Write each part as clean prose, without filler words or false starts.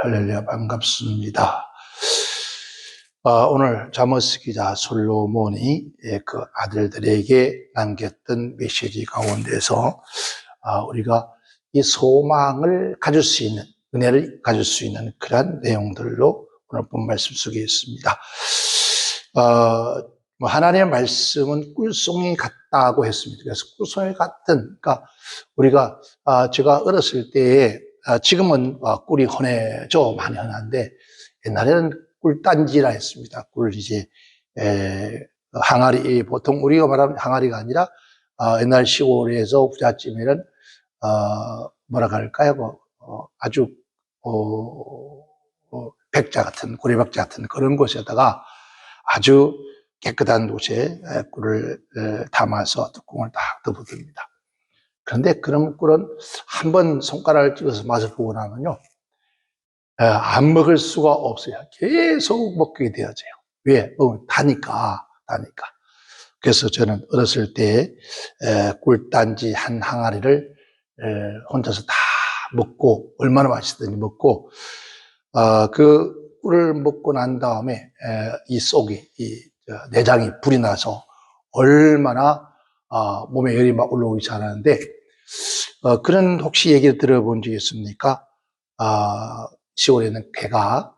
할렐루야, 반갑습니다. 오늘 아모스 기자 솔로몬이 그 아들들에게 남겼던 메시지 가운데서 우리가 이 소망을 가질 수 있는, 은혜를 가질 수 있는 그러한 내용들로 오늘 본 말씀 속에 있습니다. 하나님의 말씀은 꿀송이 같다고 했습니다. 그래서 꿀송이 같은, 그러니까 우리가 제가 어렸을 때에 지금은 꿀이 흔해져 많이 흔한데 옛날에는 꿀단지라 했습니다. 꿀 이제 항아리, 보통 우리가 말하는 항아리가 아니라 옛날 시골에서 부잣집에는 뭐라 할까요? 아주 백자 같은, 고래박자 같은 그런 곳에다가 아주 깨끗한 곳에 꿀을 담아서 뚜껑을 딱 덮어둡니다. 그런데 그런 꿀은 한번 손가락을 찍어서 맛을 보고 나면요, 안 먹을 수가 없어요. 계속 먹게 되어져요. 왜? 다니까. 그래서 저는 어렸을 때 꿀단지 한 항아리를 혼자서 다 먹고, 얼마나 맛있든지 먹고, 그 꿀을 먹고 난 다음에 이 속이, 이 내장이 불이 나서 얼마나 몸에 열이 막 올라오기 시작하는데, 그런 혹시 얘기를 들어본 적이 있습니까? 시골에는 개가,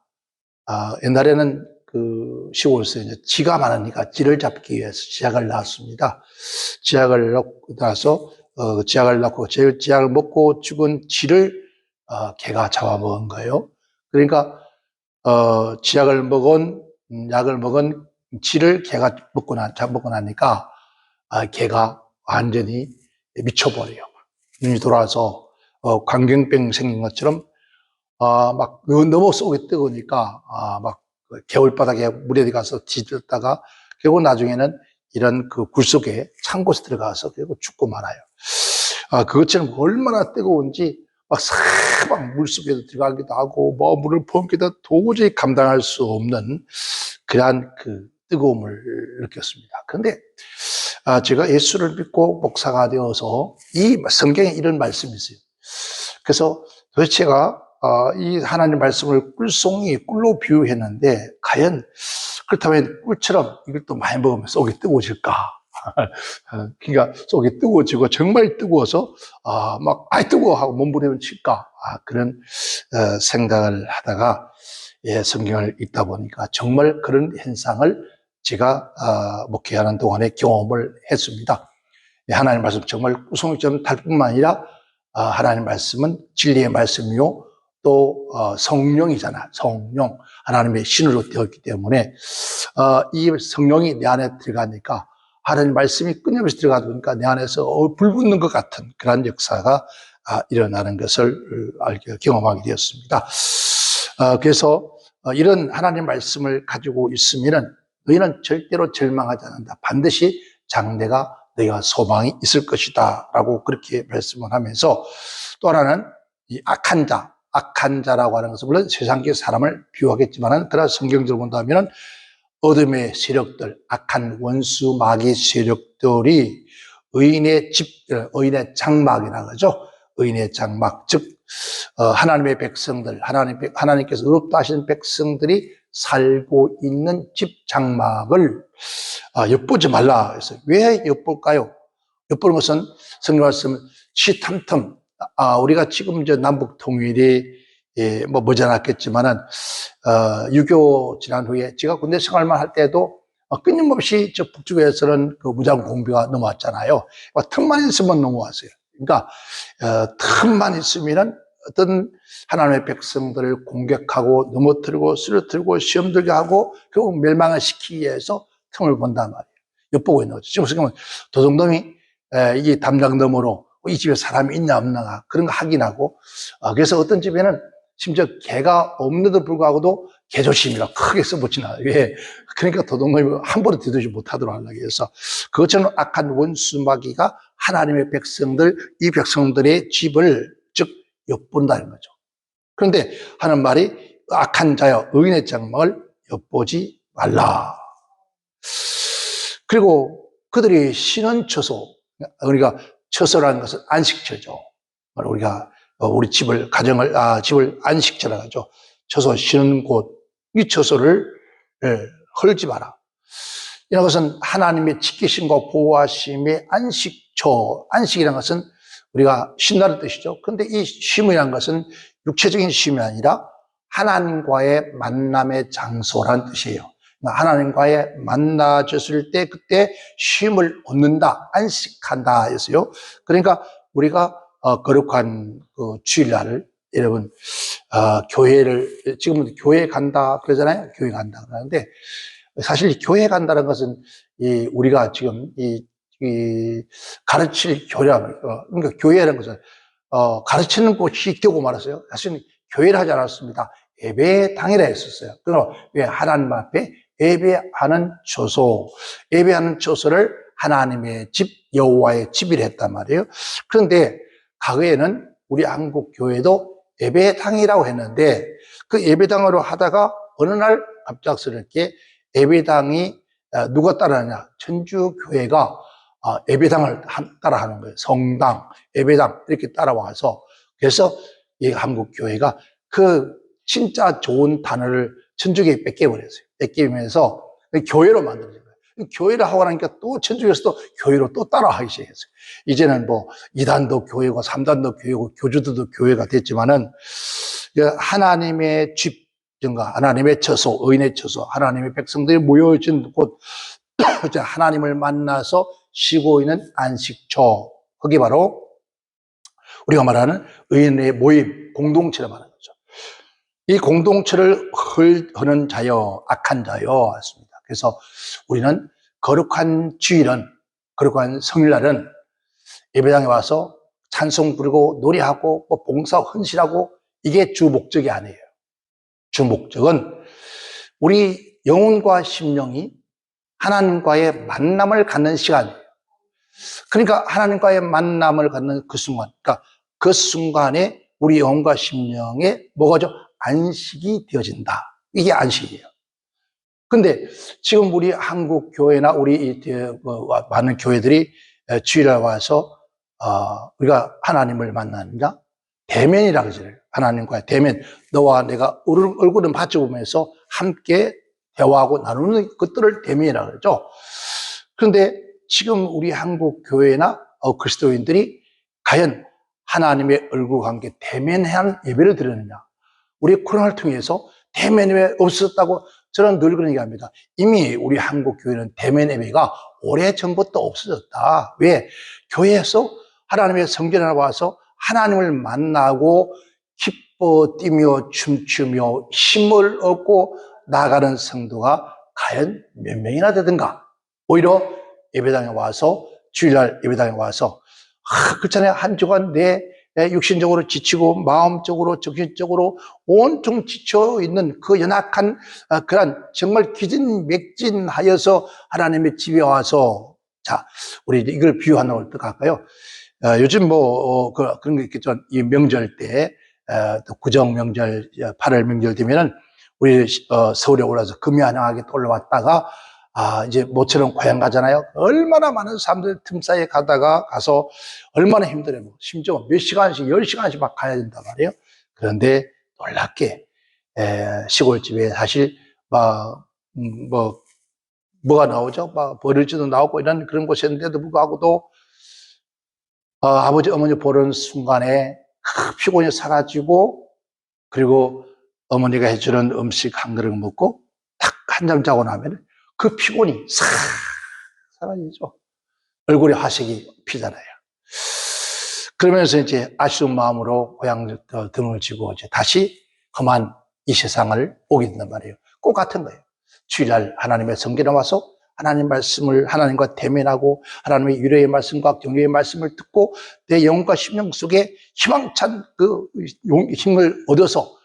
옛날에는 그 시골에서 이제 쥐가 많으니까 쥐를 잡기 위해서 쥐약을 낳았습니다. 쥐약을 넣고 나서, 쥐약을 낳고, 쥐약을 먹고 죽은 쥐를, 개가 잡아먹은 거예요. 그러니까, 쥐약을 약을 먹은 쥐를 개가 먹고 나니까, 개가 완전히 미쳐버려요. 눈이 돌아서, 광경병 생긴 것처럼, 막 너무 속이 뜨거우니까, 막 겨울바닥에 물에 가서 뒤졌다가, 결국 나중에는 이런 그 굴 속에 찬 곳에 들어가서 결국 죽고 말아요. 그것처럼 얼마나 뜨거운지, 막 물속에도 들어가기도 하고, 물을 pom기도 도저히 감당할 수 없는 그러한 그 뜨거움을 느꼈습니다. 그런데, 제가 예수를 믿고 목사가 되어서 이 성경에 이런 말씀이 있어요. 그래서 도대체가 이 하나님 말씀을 꿀로 비유했는데, 과연 그렇다면 꿀처럼 이걸 또 많이 먹으면 속이 뜨거워질까? 그러니까 속이 뜨거워지고 정말 뜨거워서 뜨거워 하고 몸부림칠까? 그런 생각을 하다가 성경을 읽다 보니까 정말 그런 현상을 제가 목회하는 동안에 경험을 했습니다. 하나님 말씀 정말 꿀송이처럼 달 뿐만 아니라 하나님 말씀은 진리의 말씀이요, 또 성령이잖아. 성령, 하나님의 신으로 되었기 때문에 이 성령이 내 안에 들어가니까 하나님 말씀이 끊임없이 들어가다 보니까 내 안에서 불 붙는 것 같은 그런 역사가 일어나는 것을 경험하게 되었습니다. 그래서 이런 하나님 말씀을 가지고 있으면은 너희는 절대로 절망하지 않는다. 반드시 장래가 너희가 소망이 있을 것이다 라고 그렇게 말씀을 하면서, 또 하나는 이 악한 자라고 하는 것은 물론 세상의 사람을 비유하겠지만은, 그러나 성경적으로 본다면은 어둠의 세력들, 악한 원수 마귀 세력들이 의인의 장막이라고 하죠. 의인의 장막, 즉 하나님의 백성들, 하나님께서 의롭다 하시는 백성들이 살고 있는 집 장막을 엿보지 말라 해서, 왜 엿볼까요? 엿보는 것은 성경 말씀 시탐탐, 우리가 지금 이제 남북 통일이 머지않았겠지만은 6.25 지난 후에 제가 군대 생활만 할 때도 끊임없이 저 북쪽에서는 그 무장 공비가 넘어왔잖아요. 틈만 있으면 넘어왔어요. 그러니까 틈만 있으면은 어떤 하나님의 백성들을 공격하고 넘어뜨리고 쓰러뜨리고 시험 들게 하고 결국 멸망을 시키기 위해서 틈을 본단 말이에요. 엿보고 있는 거죠. 지금 생각하면 도둑놈이 이 담장 너머로 이 집에 사람이 있나 없나 그런 거 확인하고, 그래서 어떤 집에는 심지어 개가 없는데도 불구하고도 개조심이라 크게 써붙이나. 왜? 그러니까 도둑놈이 함부로 뒤돌지 못하도록 하려고 해서, 그것처럼 악한 원수 마귀가 하나님의 백성들, 이 백성들의 집을 즉 엿본다는 거죠. 그런데 하는 말이 악한 자여 의인의 장막을 엿보지 말라. 그리고 그들이 쉬는 처소, 우리가 처소라는 것은 안식처죠. 우리가 우리 집을 안식처라고 하죠. 처소 쉬는 곳, 이 처소를 헐지 마라. 이런 것은 하나님의 지키심과 보호하심의 안식처, 안식이라는 것은 우리가 쉰다는 뜻이죠. 그런데 이 쉼이라는 것은 육체적인 쉼이 아니라 하나님과의 만남의 장소라는 뜻이에요. 하나님과의 만나졌을 때 그때 쉼을 얻는다, 안식한다 했어요. 그러니까 우리가 거룩한 그 주일날을 여러분 교회를 지금은 교회 간다 그러잖아요. 교회 간다 그러는데 사실 교회 간다는 것은 우리가 지금 가르칠 교회라는 그러니까 교회라는 것은 가르치는 곳이 되고 말았어요. 사실 교회를 하지 않았습니다. 예배당이라 했었어요. 그럼 왜 하나님 앞에 예배하는 처소, 예배하는 처소를 하나님의 집, 여호와의 집이라 했단 말이에요. 그런데 과거에는 우리 한국 교회도 예배당이라고 했는데 그 예배당으로 하다가 어느 날 갑작스럽게 예배당이 누가 따라하냐? 천주교회가 예배당을 따라하는 거예요. 성당, 예배당 이렇게 따라와서 그래서 이 한국 교회가 그 진짜 좋은 단어를 천주교에 뺏겨버렸어요. 뺏기면서 교회로 만들어진 거예요. 교회를 하고 나니까 또 천주교에서도 교회로 또 따라하기 시작했어요. 이제는 뭐 2단도 교회고 3단도 교회고 교주들도 교회가 됐지만은 하나님의 집, 하나님의 처소, 의인의 처소, 하나님의 백성들이 모여진 곳, 하나님을 만나서 쉬고 있는 안식처, 그게 바로 우리가 말하는 의인의 모임, 공동체를 말하는 거죠. 이 공동체를 허는 자여, 악한 자여 했습니다. 그래서 우리는 거룩한 주일은, 거룩한 성일날은 예배당에 와서 찬송 부르고 노래하고 봉사 헌신하고 이게 주 목적이 아니에요. 주 목적은 우리 영혼과 심령이 하나님과의 만남을 갖는 시간이에요. 그러니까 하나님과의 만남을 갖는 그 순간, 그러니까 그 순간에 우리 영혼과 심령에 뭐가죠? 안식이 되어진다. 이게 안식이에요. 근데 지금 우리 한국 교회나 우리 많은 교회들이 주일에 와서 우리가 하나님을 만나느냐? 대면이라 그러잖아요. 하나님과의 대면. 너와 내가 얼굴을 마주보면서 함께 대화하고 나누는 것들을 대면이라 그러죠. 그런데 지금 우리 한국 교회나 그리스도인들이 과연 하나님의 얼굴과 함께 대면한 예배를 드리느냐? 우리 코로나를 통해서 대면 예배 없었다고 저는 늘 그런 얘기합니다. 이미 우리 한국 교회는 대면 예배가 오래전부터 없어졌다. 왜? 교회에서 하나님의 성전에 와서 하나님을 만나고 기뻐 뛰며 춤추며 힘을 얻고 나가는 성도가 과연 몇 명이나 되든가? 오히려 예배당에 와서 주일날 예배당에 와서 그렇잖아요. 한 주간 내 육신적으로 지치고 마음적으로 정신적으로 온통 지쳐 있는 그 연약한 그런 정말 기진맥진하여서 하나님의 집에 와서 자 우리 이걸 비유하는 걸 어떻게 할까요? 요즘 그런 게 있겠죠. 이 명절 때 또 구정 명절 8월 명절 되면은 우리 서울에 올라서 금요한양하게 올라왔다가 이제 모처럼 고향 가잖아요. 얼마나 많은 사람들 틈 사이에 가서 얼마나 힘들어요. 심지어 몇 시간씩, 10시간씩 막 가야 된단 말이에요. 그런데 놀랍게, 시골집에 사실, 뭐가 나오죠? 버릴지도 나오고 이런 그런 곳이었는데도 불구하고도, 아버지, 어머니 보는 순간에 피곤이 사라지고, 그리고 어머니가 해주는 음식 한 그릇 먹고, 딱 한 잠 자고 나면 그 피곤이 싹 사라지죠. 얼굴에 화색이 피잖아요. 그러면서 이제 아쉬운 마음으로 고향 등을 지고 이제 다시 험한 이 세상을 오게 된단 말이에요. 꼭 같은 거예요. 주일날 하나님의 성전에 와서 하나님 말씀을 하나님과 대면하고 하나님의 위로의 말씀과 격려의 말씀을 듣고 내 영혼과 심령 속에 희망찬 그 힘을 얻어서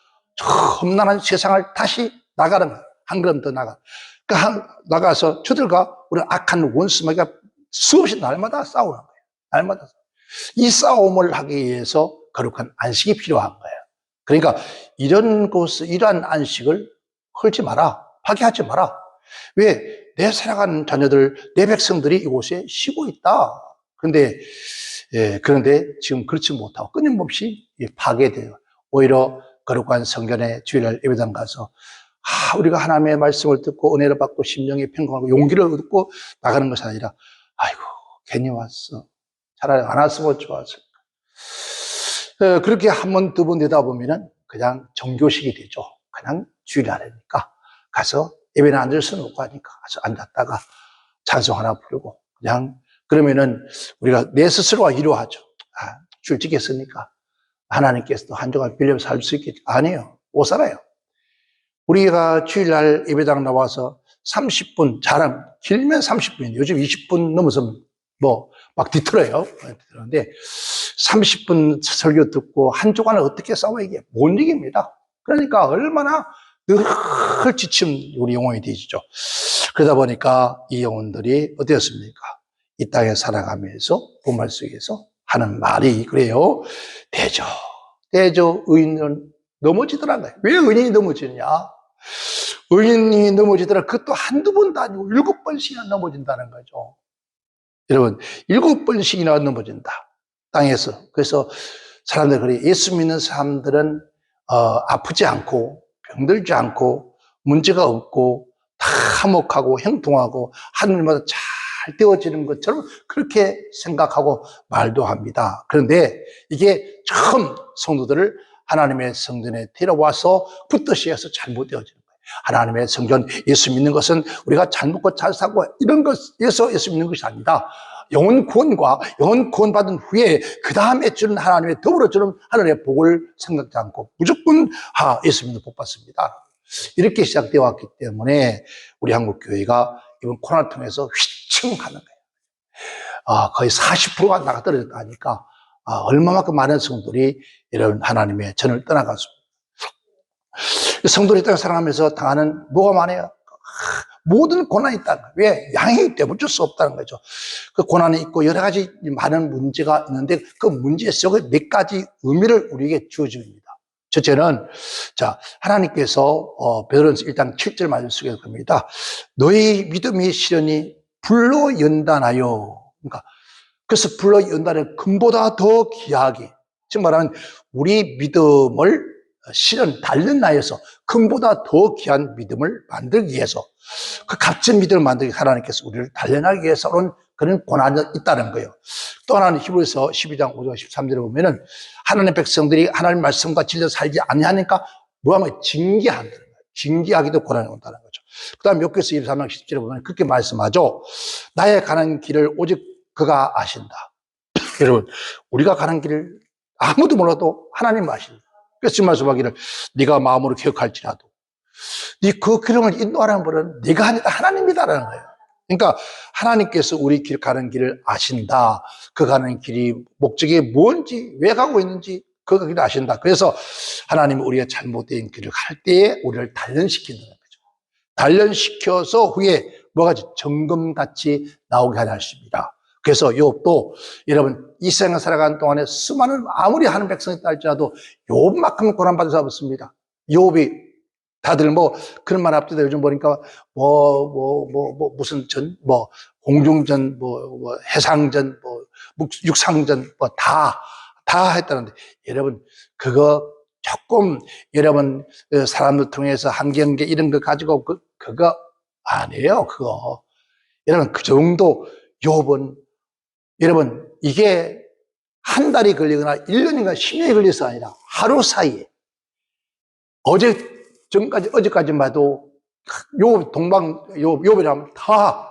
험난한 세상을 다시 나가는 거예요. 한 걸음 더 나가서 저들과 우리 악한 원수마귀가 수없이 날마다 싸우는 거예요. 날마다. 이 싸움을 하기 위해서 거룩한 안식이 필요한 거예요. 그러니까 이러한 안식을 헐지 마라. 파괴하지 마라. 왜? 내 사랑하는 자녀들, 내 백성들이 이곳에 쉬고 있다. 그런데 지금 그렇지 못하고 끊임없이 파괴돼요. 오히려 거룩한 성전에 주일날 예배당 가서 우리가 하나님의 말씀을 듣고 은혜를 받고 심령이 평강하고 용기를 얻고 나가는 것이 아니라 아이고 괜히 왔어. 차라리 안 왔으면 좋았을까. 그렇게 한 번, 두 번 되다 보면은 그냥 정교식이 되죠. 그냥 주일날이니까 가서 예배는 앉을 수는 없고 하니까 가서 앉았다가 찬송 하나 부르고 그냥 그러면은 우리가 내 스스로가 위로하죠. 주일 지켰으니까 하나님께서도 한 주간 빌려 살 수 있겠지. 아니에요. 못 살아요. 우리가 주일날 예배당 나와서 30분, 잘하면 길면 30분인데 요즘 20분 넘어서 막 뒤틀어요. 그런데 30분 설교 듣고 한 주간을 어떻게 싸워 이게 못 이깁니다. 그러니까 얼마나 늘 지친 우리 영혼이 되시죠. 그러다 보니까 이 영혼들이 어땠습니까? 이 땅에 살아가면서 본말 속에서 하는 말이 그래요. 대저 의인은 넘어지더란 거예요. 왜 의인이 넘어지느냐? 의인이 넘어지더라. 그것도 한두 번도 아니고 7번씩이나 넘어진다는 거죠. 여러분 7번씩이나 넘어진다. 땅에서. 그래서 사람들 그래 예수 믿는 사람들은 아프지 않고 병들지 않고 문제가 없고 다 화목하고 형통하고 하늘마다 잘 되어지는 것처럼 그렇게 생각하고 말도 합니다. 그런데 이게 처음 성도들을 하나님의 성전에 데려와서 붙듯이 해서 잘못되어지는 거예요. 하나님의 성전 예수 믿는 것은 우리가 잘 먹고 잘 사고 이런 것에서 예수 믿는 것이 아니다. 영혼 구원과 영혼 구원 받은 후에 그 다음에 주는 하나님의 더불어 주는 하늘의 복을 생각지 않고 무조건 예수 믿는 복 받습니다. 이렇게 시작되어 왔기 때문에 우리 한국교회가 이번 코로나 통해서 휘청하는 거예요. 거의 40%가 나가 떨어졌다 하니까 얼마만큼 많은 성도들이 이런 하나님의 전을 떠나갔습니다. 성도들이 땅을 살아가면서 당하는 뭐가 많아요? 모든 고난이 있다는 거예요. 왜? 양이기 때문에 어쩔 수 없다는 거죠. 그 고난이 있고 여러 가지 많은 문제가 있는데 그 문제 속에 몇 가지 의미를 우리에게 주어집니다. 첫째는 하나님께서 베드로전서 1장 7절 말씀 속에 그럽니다. 너희 믿음이 실현이 불로 연단하여 그래서 불로 연단을 금보다 더 귀하게 즉 말하면 우리 믿음을 실현 단련하여서 금보다 더 귀한 믿음을 만들기 위해서 그 값진 믿음을 만들기 위해서 하나님께서 우리를 단련하기 위해서 오는 그런 고난이 있다는 거예요. 또 하나는 히브리서 12장 5절 13절에 보면은 하나님의 백성들이 하나님 말씀과 진리로 살지 않냐니까 뭐하면 징계한다는 거예요. 징계하기도 고난이 온다는 거죠. 그 다음에 욥기서 23장 10절에 보면 그렇게 말씀하죠. 나의 가는 길을 오직 그가 아신다. 여러분 우리가 가는 길을 아무도 몰라도 하나님 아신다. 그래서 지금 말씀하기를 네가 마음으로 기억할지라도 그 길을 인도하라는 분은 네가 아니다 하나님이다라는 거예요. 그러니까 하나님께서 우리 길 가는 길을 아신다. 그 가는 길이 목적이 뭔지 왜 가고 있는지 그 길을 아신다. 그래서 하나님은 우리가 잘못된 길을 갈 때에 우리를 단련시킨다는 거죠. 단련시켜서 후에 뭐가지 점검같이 나오게 하십니다. 그래서 욥도 여러분 이 세상을 살아가는 동안에 수많은 아무리 하는 백성이 있다 할지라도 욥만큼 고난받은 사람 없습니다. 욥이 다들 그런 말 합니다. 요즘 보니까 무슨 전 공중전 해상전 육상전 다 했다는데 여러분 그거 조금 여러분 사람들 통해서 한 경계 이런 거 가지고 그거 아니에요. 그거 여러분 그 정도 욥은 여러분 이게 한 달이 걸리거나 1년인가 10년이 걸려서 아니라 하루 사이에 어제까지만 봐도 욥이라면 다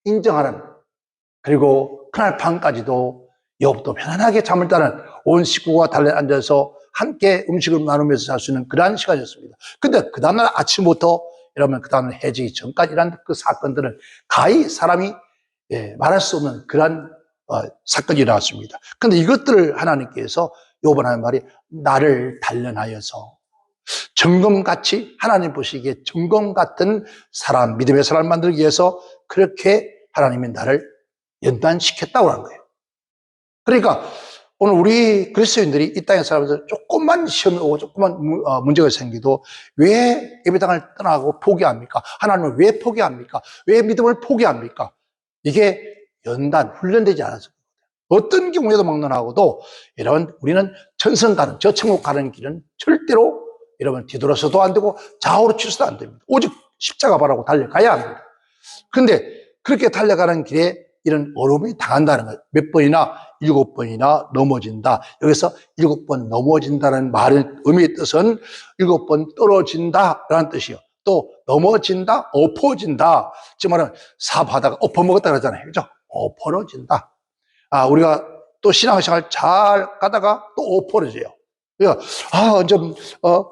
인정하는 그리고 그날 밤까지도 욥도 편안하게 잠을 자는 온 식구가 달래 앉아서 함께 음식을 나누면서 살 수 있는 그러한 시간이었습니다. 근데 그 다음날 아침부터 여러분 그 다음날 해지기 전까지 이런 그 사건들은 가히 사람이 말할 수 없는 그러한 사건이 일어났습니다. 근데 이것들을 하나님께서 욥은 하는 말이 나를 단련하여서 점검같이 하나님 보시기에 점검 같은 사람, 믿음의 사람을 만들기 위해서 그렇게 하나님이 나를 연단시켰다고 하는 거예요. 그러니까 오늘 우리 그리스도인들이 이 땅에 살면서 조금만 시험이 오고 조금만 문제가 생기도 왜 예배당을 떠나고 포기합니까? 하나님을 왜 포기합니까? 왜 믿음을 포기합니까? 이게 연단, 훈련되지 않아서 어떤 경우에도 막론하고도 여러분 우리는 천성 가는 저 천국 가는 길은 절대로 여러분 뒤돌아서도 안 되고 좌우로 치서도 안 됩니다. 오직 십자가 바라고 달려가야 합니다. 그런데 그렇게 달려가는 길에 이런 어려움이 당한다는 거예요. 몇 번이나 7번이나 넘어진다. 여기서 7번 넘어진다는 말의 의미의 뜻은 7번 떨어진다라는 뜻이에요. 또 넘어진다, 엎어진다. 즉 말하면 사바다가 엎어먹었다 그러잖아요. 그죠? 엎어진다. 우리가 또 신앙생활 잘 가다가 또 엎어져요. 그러니까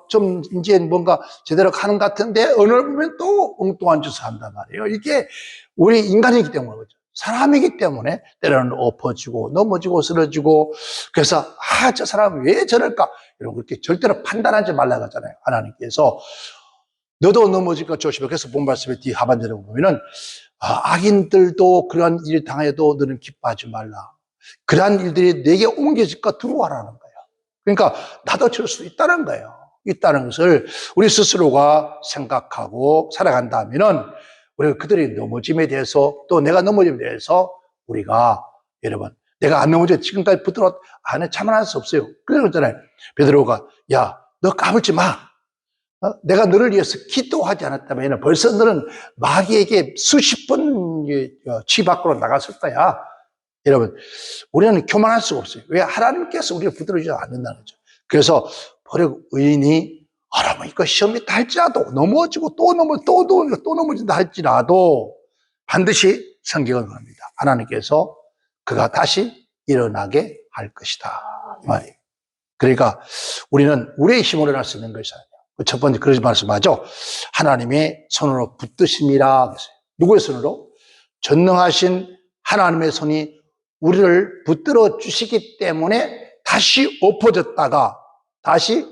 좀 이제 뭔가 제대로 가는 것 같은데 어느 날 보면 또 엉뚱한 짓을 한단 말이에요. 이게 우리 인간이기 때문에 그렇죠. 사람이기 때문에 때로는 엎어지고 넘어지고 쓰러지고 그래서 저 사람은 왜 저럴까? 이런 그렇게 절대로 판단하지 말라고 하잖아요. 하나님께서 너도 넘어질까 조심해. 그래서 본 말씀의 뒤 하반절에 보면은 악인들도 그러한 일을 당해도 너는 기뻐하지 말라. 그러한 일들이 내게 옮겨질까 두려워하라는 거예요. 그러니까 나도 저럴 수 있다는 거예요. 있다는 것을 우리 스스로가 생각하고 살아간다면은 우리가 그들이 넘어짐에 대해서 또 내가 넘어짐에 대해서 우리가 여러분 내가 안 넘어져 지금까지 붙들어 안에 참아낼 수 없어요. 그러잖아요. 베드로가 야 너 까불지 마. 내가 너를 위해서 기도하지 않았다면 벌써 너는 마귀에게 수십 번 지 밖으로 나갔을 거야. 여러분 우리는 교만할 수가 없어요. 왜? 하나님께서 우리를 붙들어주지 않는다는 거죠. 그래서 버려 의인이 여러분 이거 시험이 다 할지라도 넘어지고 또 넘어진다 할지라도 반드시 성경은 합니다. 하나님께서 그가 다시 일어나게 할 것이다 이 말이에요. 그러니까 우리는 우리의 힘으로 일어날 수 있는 것이 아니에요. 첫 번째 그러지 말씀하죠. 하나님의 손으로 붙드심이라 그랬어요. 누구의 손으로? 전능하신 하나님의 손이 우리를 붙들어 주시기 때문에 다시 엎어졌다가 다시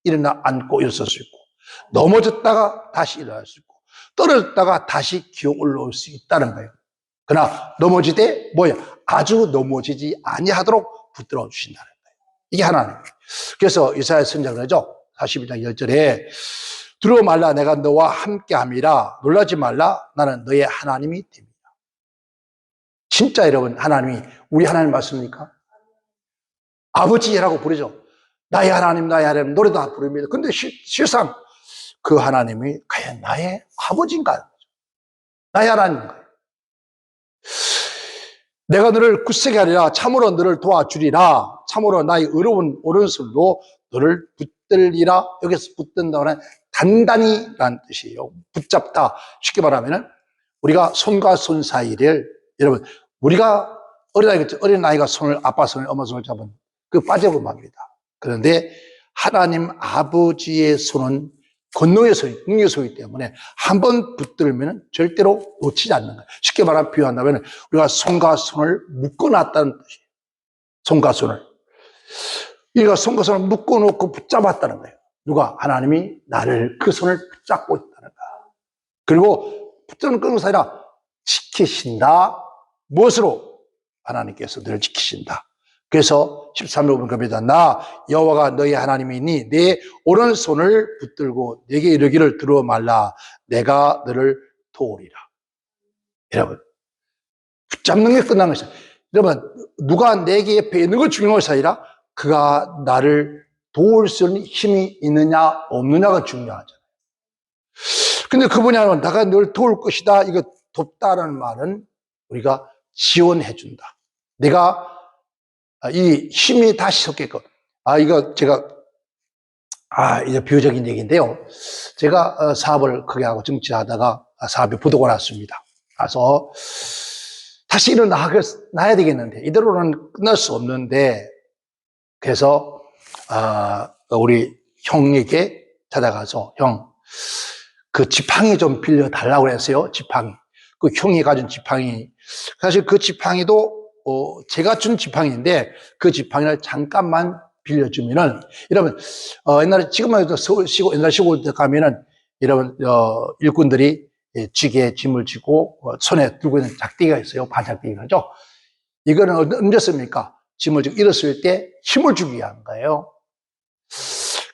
일어나 앉고 일어설 수 있고 넘어졌다가 다시 일어날 수 있고 떨어졌다가 다시 기어 올라올 수 있다는 거예요. 그러나 넘어지되 아주 넘어지지 아니하도록 붙들어 주신다는 거예요. 이게 하나님. 그래서 이사야 선지자가 그러죠. 42장 10절에 두려워 말라 내가 너와 함께함이라 놀라지 말라 나는 너의 하나님이 됩니다. 진짜 여러분 하나님이 우리 하나님 맞습니까? 아버지라고 부르죠. 나의 하나님 나의 하나님 노래도 다 부릅니다. 근데 실상 그 하나님이 과연 나의 아버지인가? 나의 하나님인가? 내가 너를 굳세게 하리라 참으로 너를 도와주리라 참으로 나의 의로운 오른손으로 너를 붙들리라. 여기서 붙든다는 단단히 라는 뜻이에요. 붙잡다. 쉽게 말하면 우리가 손과 손 사이를 여러분 우리가 어린아이가 아빠 손을 엄마 손을 잡은 빠져본 겁니다. 그런데 하나님 아버지의 손은 권능의 손이 능력의 손이기 때문에 한번 붙들면 절대로 놓치지 않는 거예요. 쉽게 말하면 비유한다면 우리가 손과 손을 묶어놨다는 뜻이에요. 손과 손을. 우리가 손과 손을 묶어놓고 붙잡았다는 거예요. 누가? 하나님이 나를 그 손을 붙잡고 있다는 거야. 그리고 붙잡는 것이 아니라 지키신다. 무엇으로? 하나님께서 너를 지키신다. 그래서 13절 보면 겁니다. 나 여호와가 너의 하나님이니 내 오른손을 붙들고 내게 이르기를 들어 말라. 내가 너를 도우리라. 여러분 붙잡는 게 끝난 것이야. 여러분 누가 내게 옆에 있는 걸 중요한 것이 아니라 그가 나를 도울 수 있는 힘이 있느냐 없느냐가 중요하잖아요. 근데 그분이 하면 내가 널 도울 것이다. 이거 돕다라는 말은 우리가 지원해 준다. 내가 이 힘이 다시 섞게끔. 이거 제가 이제 비유적인 얘기인데요. 제가 사업을 크게 하고 정치하다가 사업이 부도가 났습니다. 그래서 다시 일어나야 되겠는데 이대로는 끝날 수 없는데 그래서 우리 형에게 찾아가서 형 그 지팡이 좀 빌려달라고 했어요. 지팡이. 그 형이 가진 지팡이. 사실 그 지팡이도 제가 준 지팡이인데 그 지팡이를 잠깐만 빌려주면은 여러분 옛날에 지금만 해도 옛날 시골 때 가면은 여러분 일꾼들이 쥐게 짐을 지고 손에 들고 있는 작대기가 있어요. 반작대기가 죠. 이거는 언제 씁니까? 짐을 지고 일었을 때 힘을 주기 위한 거예요.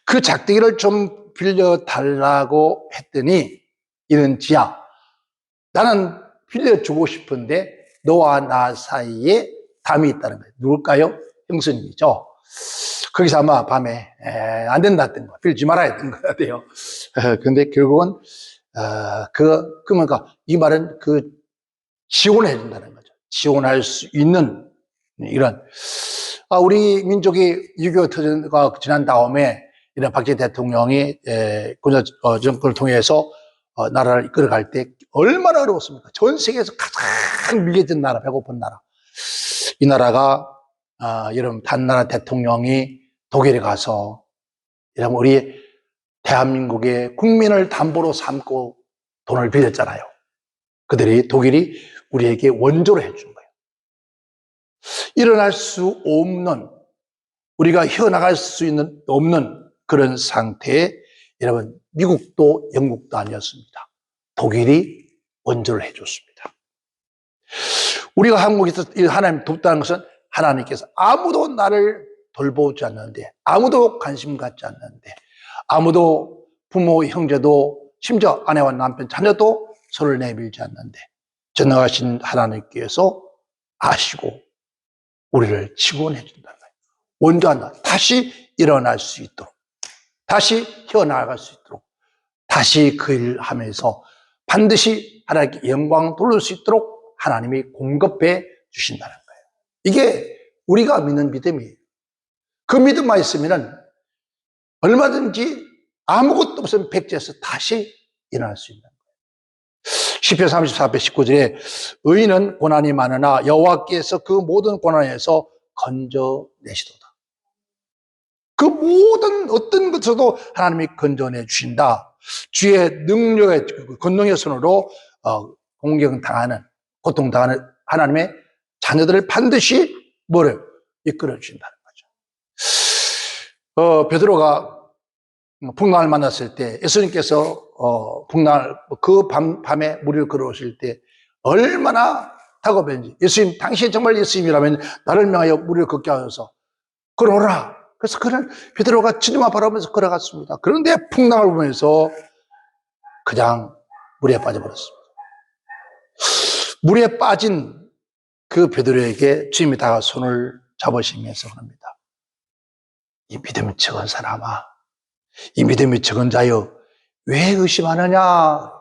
그 작대기를 좀 빌려달라고 했더니 이런 지야 나는 빌려주고 싶은데 너와 나 사이에 담이 있다는 거예요. 누굴까요? 형수님이죠. 거기서 아마 밤에 안 된다 했던 거, 빌지 말아야 했던 것 같아요. 근데 결국은 그러니까 이 말은 지원해 준다는 거죠. 지원할 수 있는 이런 우리 민족이 6.25 터전가 지난 다음에 이런 박정희 대통령이 군사 정권을 통해서 나라를 이끌어갈 때 얼마나 어려웠습니까? 전 세계에서 가장 밀려든 나라, 배고픈 나라. 이 나라가 여러분 단나라 대통령이 독일에 가서 여러분 우리 대한민국의 국민을 담보로 삼고 돈을 빌렸잖아요. 독일이 우리에게 원조를 해준 거예요. 일어날 수 없는, 우리가 헤어나갈 수 없는 그런 상태에 여러분 미국도 영국도 아니었습니다. 독일이 원조를 해줬습니다. 우리가 한국에서 하나님 돕다는 것은 하나님께서 아무도 나를 돌보지 않는데, 아무도 관심 갖지 않는데, 아무도 부모, 형제도, 심지어 아내와 남편, 자녀도 손을 내밀지 않는데 전능하신 하나님께서 아시고 우리를 지원해 준다는 거예요. 원조한다. 다시 일어날 수 있도록, 다시 헤어나갈 수 있도록, 다시 그 일을 하면서 반드시 하나님께 영광 돌릴 수 있도록 하나님이 공급해 주신다는 거예요. 이게 우리가 믿는 믿음이에요. 그 믿음만 있으면 얼마든지 아무것도 없으면 백지에서 다시 일어날 수 있는 거예요. 시편 34편 19절에 의인은 고난이 많으나 여호와께서 그 모든 고난에서 건져내시도다. 그 모든 어떤 것에서도 하나님이 건져내 주신다. 주의 능력의 권능의 손으로 공경당하는, 고통당하는 하나님의 자녀들을 반드시 뭐를 이끌어 주신다는 거죠. 베드로가 풍랑을 만났을 때 예수님께서 그 밤에 무리를 걸어오실 때 얼마나 다급했는지, 예수님, 당신 정말 예수님이라면 나를 명하여 무리를 걷게 하셔서 걸어오라. 그래서 베드로가 주님만 바라보면서 걸어갔습니다. 그런데 풍랑을 보면서 그냥 물에 빠져버렸습니다. 물에 빠진 그 베드로에게 주님이 다가 손을 잡으시면서 그럽니다. 이 믿음이 적은 사람아, 이 믿음이 적은 자여, 왜 의심하느냐?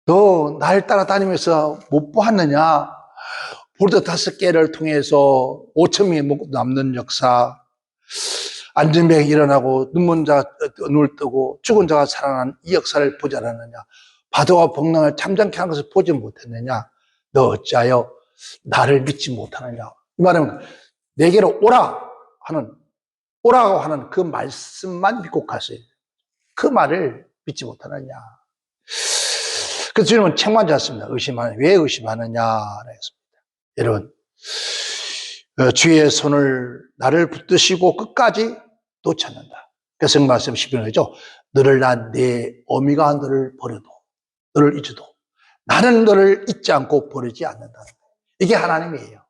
너 날 따라다니면서 못 보았느냐? 보르드 5개를 통해서 5,000명이 먹고 남는 역사, 안전병이 일어나고 눈을 뜨고 죽은 자가 살아난 이 역사를 보지 않았느냐? 바다와 풍랑을 잠잠케 하는 것을 보지 못했느냐? 너 어찌하여 나를 믿지 못하느냐? 이 말은 내게로 오라고 하는 그 말씀만 믿고 가세요. 그 말을 믿지 못하느냐? 그래서 주님은 책망하지 않습니다. 왜 의심하느냐? 했습니다. 여러분, 주의 손을 나를 붙드시고 끝까지 놓지 않는다. 그래서 말씀 10편이죠. 너를 난 내 어미가 너를 버려도, 너를 잊어도 나는 너를 잊지 않고 버리지 않는다는 거예요. 이게 하나님이에요.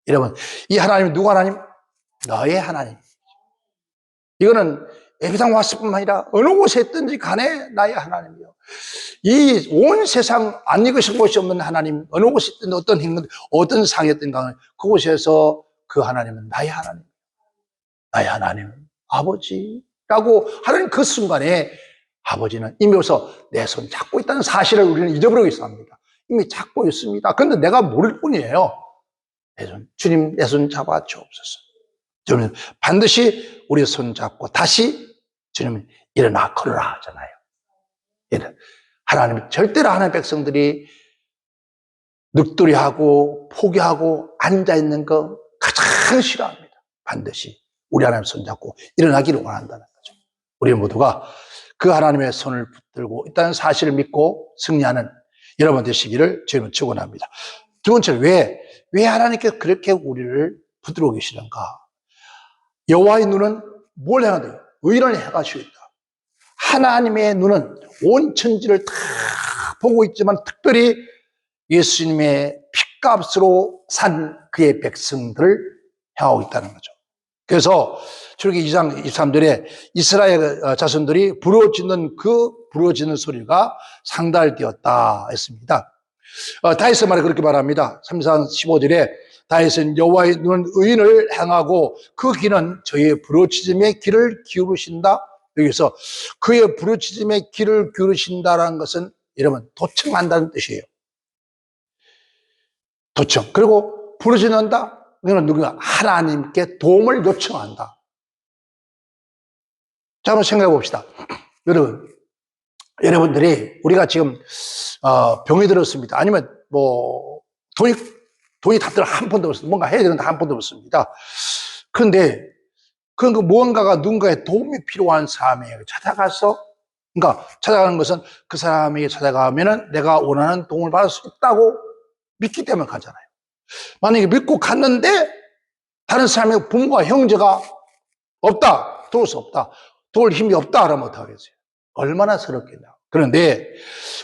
여러분, 이 하나님은 누구 하나님? 너의 하나님. 이거는 예배당 왔을 뿐만 아니라 어느 곳에 있든지 간에 나의 하나님이요. 이 온 세상 안 읽으신 곳이 없는 하나님, 어느 곳에 있든 어떤 행동, 어떤 상했든 간에 그곳에서 그 하나님은 나의 하나님. 나의 하나님은 아버지라고 하는 그 순간에 아버지는 이미 벌써 내 손 잡고 있다는 사실을 우리는 잊어버리고 있습니다. 이미 잡고 있습니다. 그런데 내가 모를 뿐이에요. 주님 내 손 잡아 주옵소서. 주님은 반드시 우리 손 잡고 다시 주님은 일어나 걸어라 하잖아요. 하나님 절대로 하나님의 백성들이 늑돌이하고 포기하고 앉아있는 거 가장 싫어합니다. 반드시 우리 하나님 손 잡고 일어나기를 원한다는 거죠. 우리 모두가 그 하나님의 손을 붙들고 있다는 사실을 믿고 승리하는 여러분 되시기를 주님은 축원합니다. 두 번째로 왜 하나님께서 그렇게 우리를 붙들고 계시는가? 여호와의 눈은 뭘 향하되 의를 행하시고 있다. 하나님의 눈은 온 천지를 다 보고 있지만 특별히 예수님의 핏값으로 산 그의 백성들을 향하고 있다는 거죠. 그래서 출애굽기 2장 23절에 이스라엘 자손들이 부러지는 소리가 상달되었다 했습니다. 다윗의 말에 그렇게 말합니다. 3장 15절에 다윗은 여호와의 눈은 의인을 향하고 그 귀는 저의 부르짖음의 귀를 기울이신다. 여기서 그의 부르짖음의 귀를 기울이신다라는 것은 여러분 도청한다는 뜻이에요. 도청. 그리고 부르짖는다. 이거는 누구야? 하나님께 도움을 요청한다. 자, 한번 생각해 봅시다. 여러분들이 우리가 지금 병이 들었습니다. 아니면 뭐 돈이 다 들어 한 푼도 없습니다. 뭔가 해야 되는데 한 푼도 없습니다. 그런데 그 무언가가 누군가의 도움이 필요한 사람에게 찾아가서, 그러니까 찾아가는 것은 그 사람에게 찾아가면은 내가 원하는 도움을 받을 수 있다고 믿기 때문에 가잖아요. 만약에 믿고 갔는데 다른 사람의 부모가 형제가 없다, 도울 수 없다, 도울 힘이 없다 그러면 어떡하겠어요? 얼마나 서럽겠냐. 그런데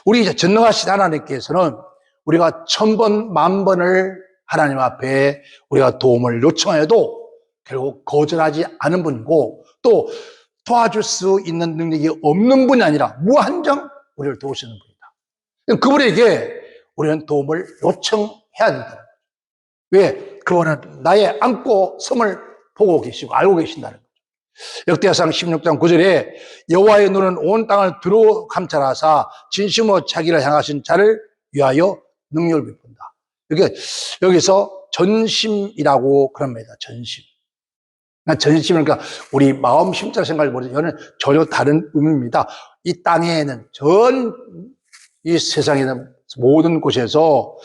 우리 이제 전능하신 하나님께서는 우리가 1000번, 10,000번을 하나님 앞에 우리가 도움을 요청해도 결국 거절하지 않은 분이고, 또 도와줄 수 있는 능력이 없는 분이 아니라 무한정 우리를 도우시는 분이다. 그분에게 우리는 도움을 요청해야 된다는 거예요. 왜? 그분은 나의 안고 섬을 보고 계시고 알고 계신다는 거예요. 역대하상 16장 9절에 여호와의 눈은 온 땅을 두루 감찰하사 진심으로 자기를 향하신 자를 위하여 능력을 베푼다. 여기서 전심이라고 그럽니다. 전심. 전심은 그러니까 우리 마음 심자 생각을 모르는 이거는 전혀 다른 의미입니다. 이 땅에는 이 세상에는 모든 곳에서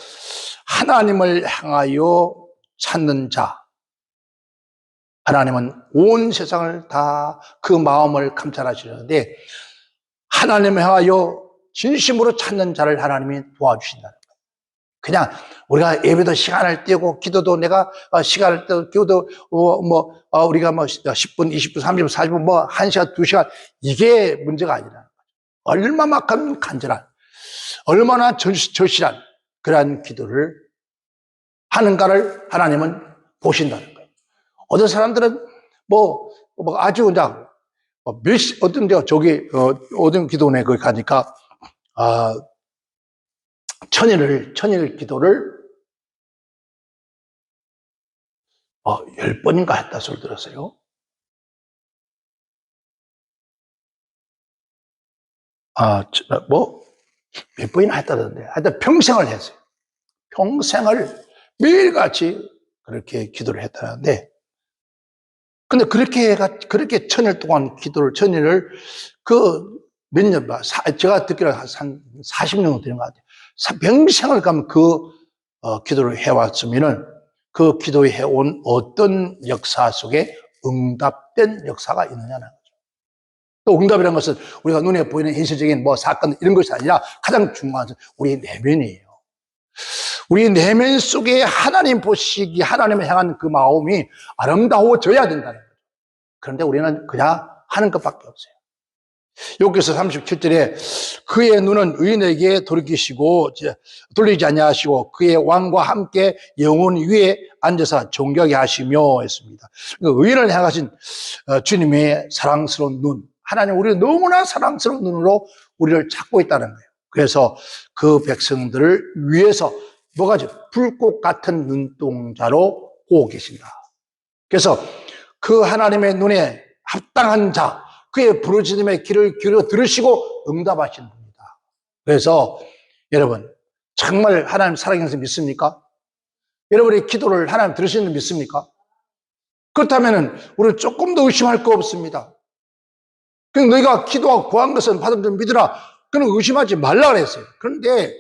하나님을 향하여 찾는 자, 하나님은 온 세상을 다 그 마음을 감찰하시는데 하나님을 향하여 진심으로 찾는 자를 하나님이 도와주신다는 거예요. 그냥 우리가 예배도 시간을 떼고 기도도 내가 시간을 떼고 기도도 우리가 10분, 20분, 30분, 40분 1시간, 2시간 이게 문제가 아니라는 거죠. 얼마만큼 간절한, 얼마나 절실한 그러한 기도를 하는가를 하나님은 보신다는 거예요. 어떤 사람들은 아주 그냥 어떤 기도원에 거기 가니까 천일 기도를 10번인가 했다 소리 들었어요. 몇 번이나 했다던데. 하여튼 평생을 했어요. 평생을 매일같이 그렇게 기도를 했다는데, 근데 그렇게 천일 동안 천일을 몇 년, 제가 듣기로 한 40년 정도 되는 것 같아요. 평생을 가면 기도를 해왔으면은 그 기도에 해온 어떤 역사 속에 응답된 역사가 있느냐는 거죠. 또 응답이라는 것은 우리가 눈에 보이는 현실적인 사건 이런 것이 아니라 가장 중요한 것은 우리 내면이에요. 우리 내면 속에 하나님 보시기, 하나님을 향한 그 마음이 아름다워져야 된다는 거죠. 그런데 우리는 그냥 하는 것밖에 없어요. 욥기서 37절에 그의 눈은 의인에게 돌리지 아니하시고 그의 왕과 함께 영원 위에 앉아서 존경하게 하시며 했습니다. 그러니까 의인을 향하신 주님의 사랑스러운 눈, 하나님 우리를 너무나 사랑스러운 눈으로 우리를 찾고 있다는 거예요. 그래서 그 백성들을 위해서 불꽃 같은 눈동자로 보고 계신다. 그래서 그 하나님의 눈에 합당한 자, 그의 부르짖음의 귀를 기울여 들으시고 응답하시는 분이다. 그래서 여러분 정말 하나님 살아계신 줄 믿습니까? 여러분의 기도를 하나님 들으시는 줄 믿습니까? 그렇다면 우리는 조금 더 의심할 거 없습니다. 그냥 너희가 기도하고 구한 것은 받은 줄 믿으라. 그는 의심하지 말라 그랬어요. 그런데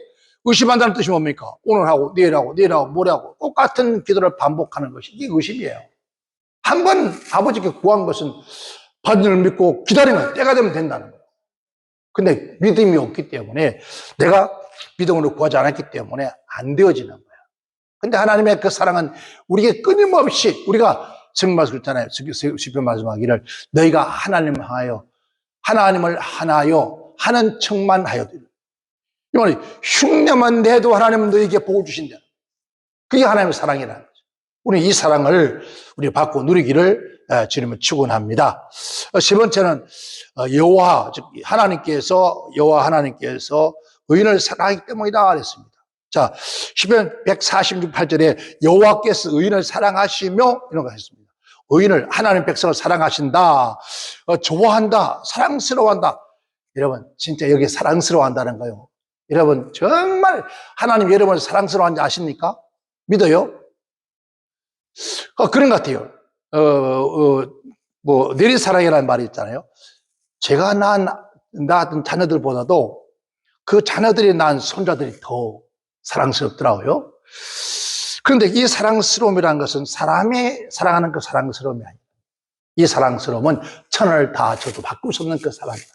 의심한다는 뜻이 뭡니까? 오늘 하고 내일 하고 모레 하고 똑같은 기도를 반복하는 것이 이게 의심이에요. 한 번 아버지께 구한 것은 받은 줄 믿고 기다리면 때가 되면 된다는 거예요. 근데 믿음이 없기 때문에 내가 믿음으로 구하지 않았기 때문에 안 되어지는 거예요. 근데 하나님의 그 사랑은 우리에게 끊임없이 우리가 성경에서 그렇잖아요. 시편 말씀하기를 너희가 하나님을 하나여 하는 척만 하여도 이 말이 흉내만 내도 하나님은 너희에게 복을 주신다. 그게 하나님의 사랑이라는 거죠. 우리 이 사랑을 우리 받고 누리기를 주님은 축원합니다. 세 번째는 여호와 하나님께서 의인을 사랑하기 때문이다 그랬습니다. 자, 시편 146, 8절에 여호와께서 의인을 사랑하시며 이런 거 했습니다. 의인을, 하나님 백성을 사랑하신다, 좋아한다, 사랑스러워한다. 여러분, 진짜 여기 사랑스러워한다는 거예요. 여러분, 정말 하나님 여러분을 사랑스러워한지 아십니까? 믿어요? 그런 것 같아요. 내리사랑이라는 말이 있잖아요. 제가 낳은 자녀들보다도 그 자녀들이 낳은 손자들이 더 사랑스럽더라고요. 그런데 이 사랑스러움이라는 것은 사람이 사랑하는 그 사랑스러움이 아니에요. 이 사랑스러움은 천을 다 줘도 바꿀 수 없는 그 사랑이다.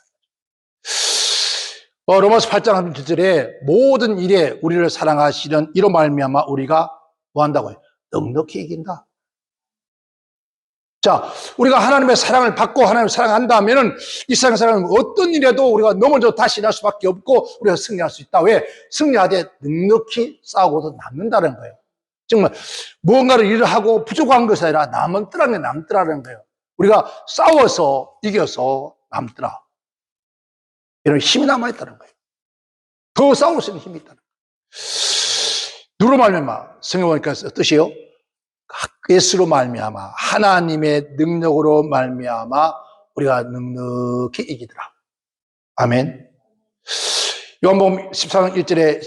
로마서 8장 1절에 모든 일에 우리를 사랑하시는 이로 말미암아 우리가 뭐 한다고요? 넉넉히 이긴다. 자, 우리가 하나님의 사랑을 받고 하나님을 사랑한다면은 이 세상 사람은 어떤 일에도 우리가 넘어져 다시 날 수밖에 없고 우리가 승리할 수 있다. 왜? 승리하되 넉넉히 싸우고도 남는다는 거예요. 정말 무언가를 일을 하고 부족한 것이 아니라 남더라는 거예요. 우리가 싸워서 이겨서 남더라. 이런 힘이 남아있다는 거예요. 더 싸울 수 있는 힘이 있다는 거예요. 누구로 말미암아? 성경 보니까 뜻이요? 예수로 말미암아, 하나님의 능력으로 말미암아 우리가 넉넉히 이기더라. 아멘. 요한복음 14장 1절에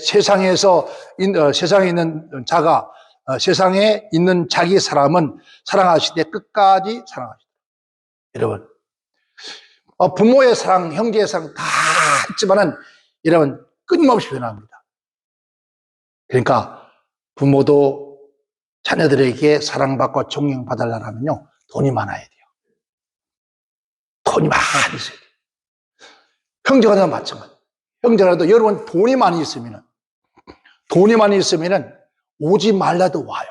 세상에 있는 자가 세상에 있는 자기 사람은 사랑하시되 끝까지 사랑하시다. 여러분, 부모의 사랑, 형제의 사랑 다 있지만은 여러분 끊임없이 변합니다. 그러니까 부모도 자녀들에게 사랑받고 존경받으려면요, 돈이 많아야 돼요. 돈이 많이 있어야 돼요. 형제가 마찬가지. 형제라도 여러분 돈이 많이 있으면은 오지 말라도 와요.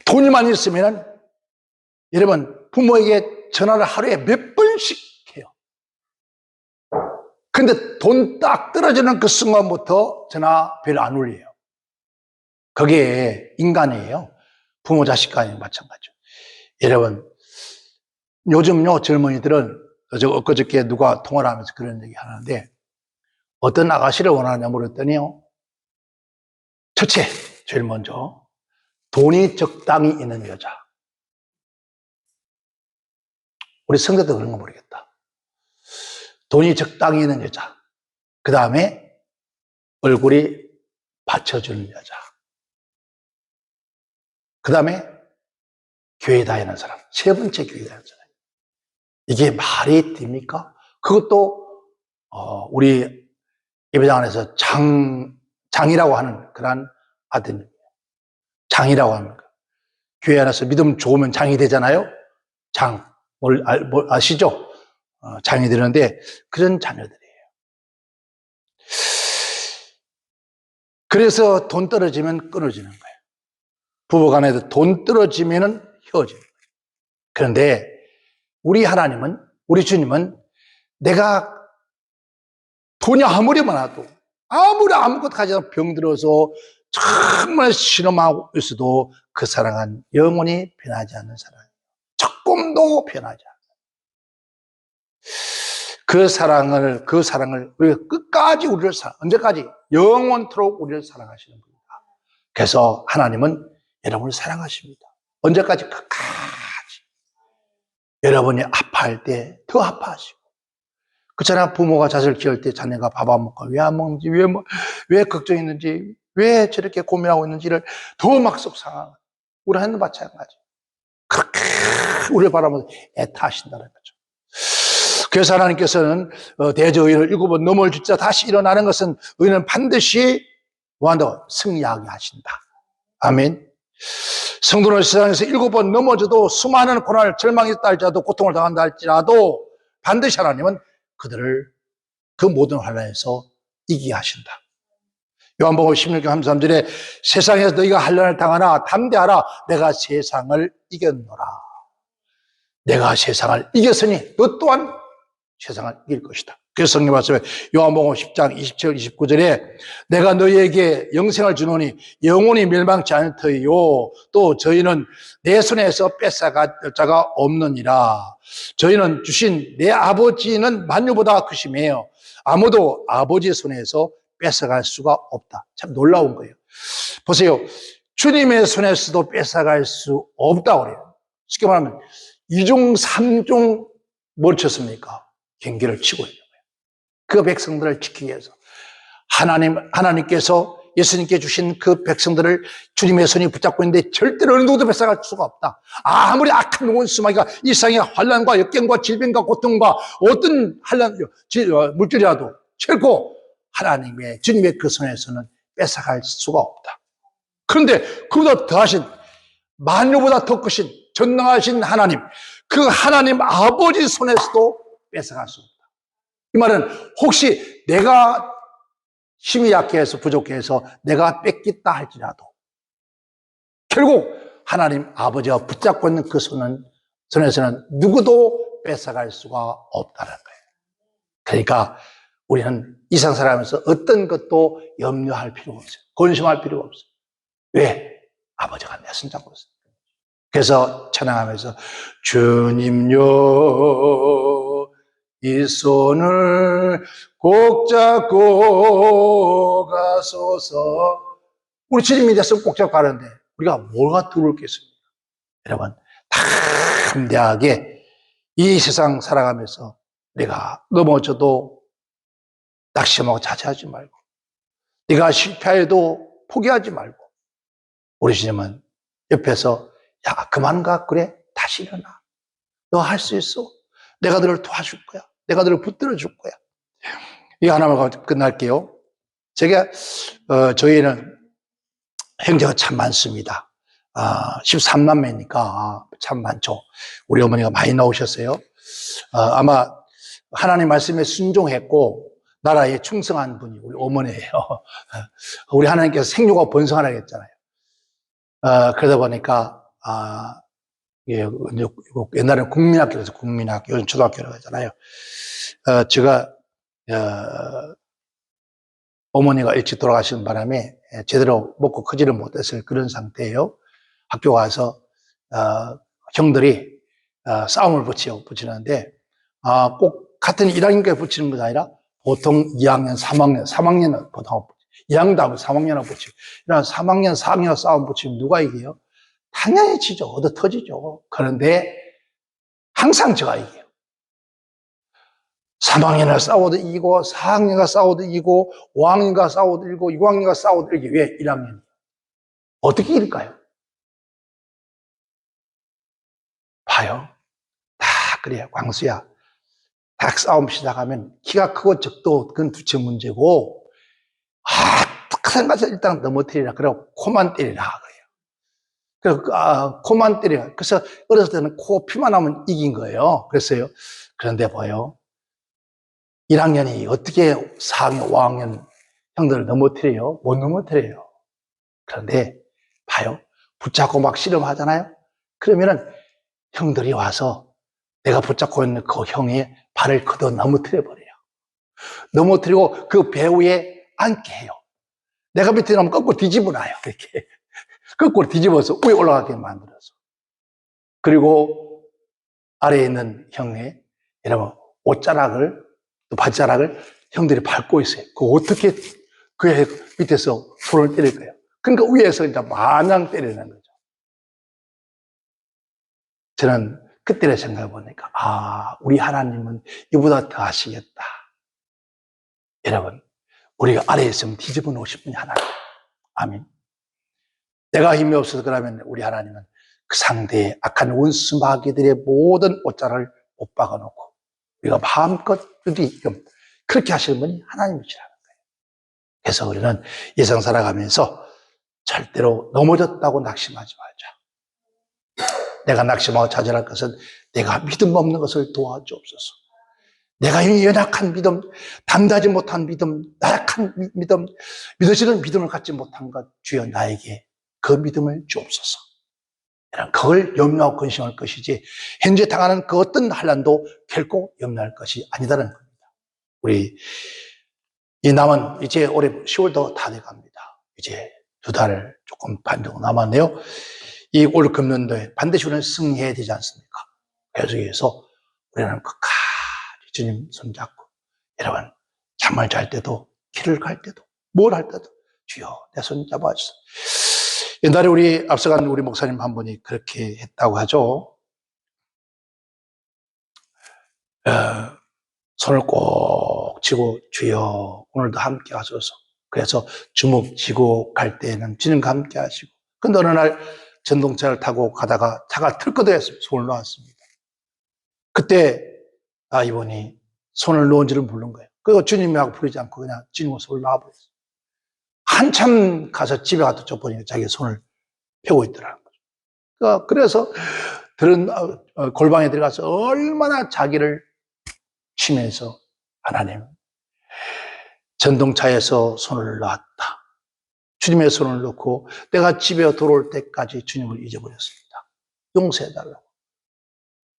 돈이 많이 있으면은 여러분 부모에게 전화를 하루에 몇 번씩 해요. 근데 돈 딱 떨어지는 그 순간부터 전화 별로 안 울려요. 그게 인간이에요. 부모 자식 간이 마찬가지죠. 여러분, 요즘요 젊은이들은 엊그저께 누가 통화를 하면서 그런 얘기 하는데 어떤 아가씨를 원하느냐 물었더니요. 첫째, 제일 먼저 돈이 적당히 있는 여자. 우리 성도도 그런 거 모르겠다. 돈이 적당히 있는 여자. 그 다음에 얼굴이 받쳐주는 여자. 그 다음에 교회 다니는 사람. 세 번째 교회 다니는 사람. 이게 말이 됩니까? 그것도 우리 예배당 안에서 장이라고 하는 그런 아들입니다. 장이라고 합니다. 교회 안에서 믿음 좋으면 장이 되잖아요. 장, 뭘 아시죠? 장이 되는데 그런 자녀들이에요. 그래서 돈 떨어지면 끊어지는 거예요. 부부간에도 돈 떨어지면 헤어져요. 그런데 우리 하나님은, 우리 주님은 내가 돈이 아무리 많아도 아무리 아무것도 가지 않고 병들어서 정말 신음하고 있어도 그 사랑은 영원히 변하지 않는 사랑이에요. 조금도 변하지 않아요. 그 사랑을 우리가 끝까지 우리를 언제까지? 영원토록 우리를 사랑하시는 분이다. 그래서 하나님은 여러분을 사랑하십니다. 언제까지? 끝까지. 여러분이 아파할 때 더 아파하시고. 그렇잖아. 부모가 자식을 키울 때 자네가 밥 안 먹고 왜 안 먹는지, 왜 걱정했는지, 왜 저렇게 고민하고 있는지를 더 막 속상하고. 우리 하나님도 마찬가지. 그렇게 우리를 바라보면서 애타하신다는 거죠. 그래서 하나님께서는 대저 의인을 7번 넘을 주자 다시 일어나는 것은 의인은 반드시 뭐한다고? 승리하게 하신다. 아멘. 성도는 세상에서 7번 넘어져도 수많은 고난을 절망이 있다 할지라도 고통을 당한다 할지라도 반드시 하나님은 그들을 그 모든 환난에서 이기게 하신다. 요한복음 16장 33절에 세상에서 너희가 환난을 당하나 담대하라. 내가 세상을 이겼노라. 내가 세상을 이겼으니 너 또한 세상을 이길 것이다. 그래서 성경 말씀에 요한복음 10장 27, 29절에 내가 너희에게 영생을 주노니 영원히 멸망치 않을 터이요 또 저희는 내 손에서 뺏어갈 자가 없느니라. 저희는 주신 내 아버지는 만유보다 크심이에요. 아무도 아버지 손에서 뺏어갈 수가 없다. 참 놀라운 거예요. 보세요. 주님의 손에서도 뺏어갈 수 없다 그래요. 쉽게 말하면 이중 삼중 뭘 쳤습니까? 경계를 치고 있는 거예요. 그 백성들을 지키기 위해서 하나님께서 예수님께 주신 그 백성들을 주님의 손이 붙잡고 있는데 절대로 어느 누구도 뺏어갈 수가 없다. 아무리 악한 원수마귀가 이 세상의 환난과 역경과 질병과 고통과 어떤 물질이라도 결코 하나님의 주님의 그 손에서는 뺏어갈 수가 없다. 그런데 그보다 더하신 만유보다 더 크신 전능하신 하나님, 그 하나님 아버지 손에서도 뺏어갈 수 없다. 이 말은 혹시 내가 힘이 약해서 부족해서 내가 뺏겠다 할지라도 결국 하나님 아버지가 붙잡고 있는 그 손에서는 누구도 뺏어갈 수가 없다는 거예요. 그러니까 우리는 이 세상 살아가면서 어떤 것도 염려할 필요가 없어요. 근심할 필요가 없어요. 왜? 아버지가 내 손 잡고 있어요. 그래서 찬양하면서 주님요 이 손을 꼭 잡고 가소서. 우리 주님이 내 손 꼭 잡고 가는데 우리가 뭐가 두렵겠습니까? 여러분 담대하게 이 세상 살아가면서 내가 넘어져도 낙심하고 자제하지 말고 네가 실패해도 포기하지 말고 우리 주님은 옆에서 야 그만 가 그래 다시 일어나 너 할 수 있어 내가 너를 도와줄 거야 내가 너를 붙들어 줄 거야. 이 하나만 가지고 끝날게요. 저희는 형제가 참 많습니다. 13남매니까 참 많죠. 우리 어머니가 많이 나오셨어요. 아마 하나님 말씀에 순종했고 나라에 충성한 분이 우리 어머니예요. 우리 하나님께서 생육하고 번성하라고 했잖아요. 그러다 보니까 옛날에는 국민학교에서 국민학교, 요즘 초등학교라고 하잖아요. 제가 어머니가 일찍 돌아가시는 바람에 제대로 먹고 크지를 못했을 그런 상태예요. 학교 가서 형들이 싸움을 붙이는데 꼭 같은 1학년까지 붙이는 것이 아니라 보통 2학년, 3학년은 보통 2학년도 하고 3학년하고 붙이고 이런 3학년, 4학년 싸움 붙이면 누가 이겨요? 당연히 지죠. 얻어 터지죠. 그런데 항상 제가 이겨요. 3학년을 싸워도 이기고 4학년과 싸워도 이기고 5학년과 싸워도 이기고 6학년과 싸워도 이기고 왜 1학년? 어떻게 이길까요? 봐요. 다 그래요. 광수야. 딱 싸움 시작하면 키가 크고 적도 그건 두째 문제고 딱 생각해서 일단 넘어뜨리라. 그러고 코만 때리라. 그래요. 코만 때려. 그래서 어렸을 때는 코 피만 나면 이긴 거예요. 그랬어요. 그런데 봐요. 1학년이 어떻게 4학년, 5학년 형들을 넘어뜨려요? 못 넘어뜨려요. 그런데 봐요. 붙잡고 막 씨름하잖아요. 그러면은 형들이 와서 내가 붙잡고 있는 그 형의 발을 걷어 넘어뜨려 버려요. 넘어뜨리고 그 배 위에 앉게 해요. 내가 밑에 나면 거꾸로 뒤집어 놔요. 이렇게. 거꾸로 뒤집어서 위에 올라가게 만들어서. 그리고 아래에 있는 형의 여러분 옷자락을 또 발자락을 형들이 밟고 있어요. 그 어떻게 그 밑에서 손을 때릴 거예요. 그러니까 위에서 이제 마냥 때리는 거죠. 저는 그때를 생각해 보니까 우리 하나님은 이보다 더 하시겠다. 여러분 우리가 아래에 있으면 뒤집어 놓으실 분이 하나님. 아멘. 내가 힘이 없어서 그러면 우리 하나님은 그 상대의 악한 원수 마귀들의 모든 옷자락을 못 박아놓고 우리가 마음껏 그렇게 하시는 분이 하나님이시라는 거예요. 그래서 우리는 예상 살아가면서 절대로 넘어졌다고 낙심하지 말자. 내가 낙심하고 좌절할 것은 내가 믿음 없는 것을 도와주옵소서. 내가 연약한 믿음, 담대하지 못한 믿음, 나약한 믿음, 믿어지는 믿음을 갖지 못한 것 주여 나에게 그 믿음을 주옵소서. 그걸 염려하고 근심할 것이지 현재 당하는 그 어떤 환난도 결코 염려할 것이 아니다는 겁니다. 우리 이 남은 이제 올해 10월도 다 돼갑니다. 이제 2달 조금 반 정도 남았네요. 이 올 금년도에 반드시 우리는 승리해야 되지 않습니까? 그래서 우리는 끝까지 주님 손잡고 여러분 잠을 잘 때도 길을 갈 때도 뭘 할 때도 주여 내 손 잡아주소. 옛날에 우리 앞서간 우리 목사님 한 분이 그렇게 했다고 하죠. 손을 꼭 쥐고 주여 오늘도 함께 하소서. 그래서 주먹 쥐고 갈 때에는 주님과 함께 하시고, 근데 어느 날 전동차를 타고 가다가 차가 틀거덕했습니다. 손을 놓았습니다. 그때 이분이 손을 놓은지를 모르는 거예요. 그리고 주님이라고 부르지 않고 그냥 주님으로 손을 놔버렸어요. 한참 가서 집에 가서 쫓보니까 자기 손을 펴고 있더라는 거죠. 그래서 골방에 들어가서 얼마나 자기를 치면서 하나님, 전동차에서 손을 놨다. 주님의 손을 놓고 내가 집에 돌아올 때까지 주님을 잊어버렸습니다. 용서해달라고.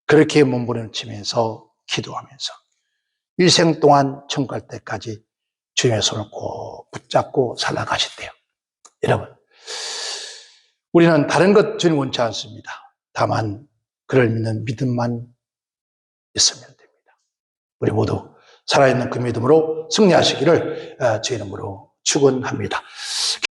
그렇게 몸부림치면서 기도하면서 일생 동안 천국 갈 때까지 주님의 손을 꼭 붙잡고 살아가셨대요. 여러분, 우리는 다른 것 주님 원치 않습니다. 다만 그를 믿는 믿음만 있으면 됩니다. 우리 모두 살아있는 그 믿음으로 승리하시기를 주 이름으로 축원합니다.